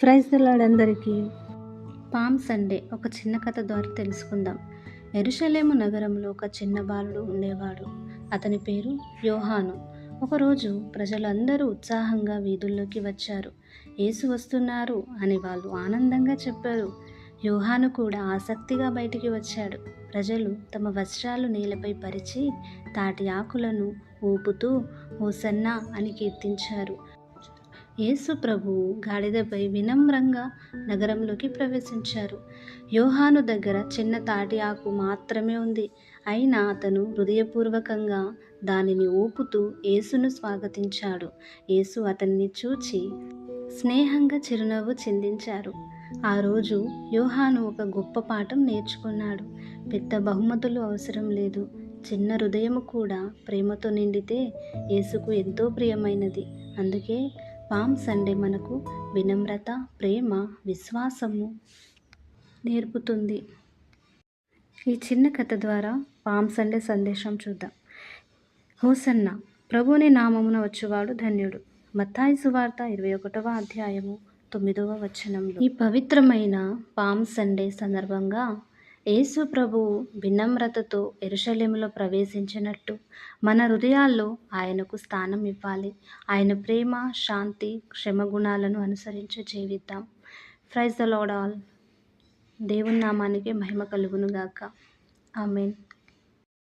Praise the lord అందరికీ. Palm Sunday ఒక చిన్న కథ ద్వారా తెలుసుకుందాం. యెరూషలేము నగరంలో ఒక చిన్న బాలుడు ఉండేవాడు. అతని పేరు యోహాను. ఒకరోజు ప్రజలందరూ ఉత్సాహంగా వీధుల్లోకి వచ్చారు. యేసు వస్తున్నారు అని వాళ్ళు ఆనందంగా చెప్పారు. యోహాను కూడా ఆసక్తిగా బయటికి వచ్చాడు. ప్రజలు తమ వస్త్రాలు నేలపై పరిచి తాటి ఆకులను ఊపుతూ హోసన్నా అని కీర్తించారు. యేసు ప్రభువు గాడిదపై వినమ్రంగా నగరంలోకి ప్రవేశించారు. యోహాను దగ్గర చిన్న తాటి ఆకు మాత్రమే ఉంది. అయినా అతను హృదయపూర్వకంగా దానిని ఊపుతూ యేసును స్వాగతించాడు. యేసు అతన్ని చూచి స్నేహంగా చిరునవ్వు చిందించారు. ఆ రోజు యోహాను ఒక గొప్ప పాఠం నేర్చుకున్నాడు. పెద్ద బహుమతులు అవసరం లేదు. చిన్న హృదయము కూడా ప్రేమతో నిండితే యేసుకు ఎంతో ప్రియమైనది. అందుకే పామ్ సండే మనకు వినమ్రత, ప్రేమ, విశ్వాసము నేర్పుతుంది. ఈ చిన్న కథ ద్వారా పామ్ సండే సందేశం చూద్దాం. హోసన్నా, ప్రభుని నామమున వచ్చువాడు ధన్యుడు. మత్తయి సువార్త 21వ అధ్యాయము 9వ వచనంలో. ఈ పవిత్రమైన పామ్ సండే సందర్భంగా యేసు ప్రభువు వినమ్రతతో యెరూషలేములో ప్రవేశించినట్టు మన హృదయాల్లో ఆయనకు స్థానం ఇవ్వాలి. ఆయన ప్రేమ, శాంతి, క్షమగుణాలను అనుసరించి జీవిద్దాం. Praise the lord all. దేవుని నామానికి మహిమ కలుగును గాక. ఆమేన్.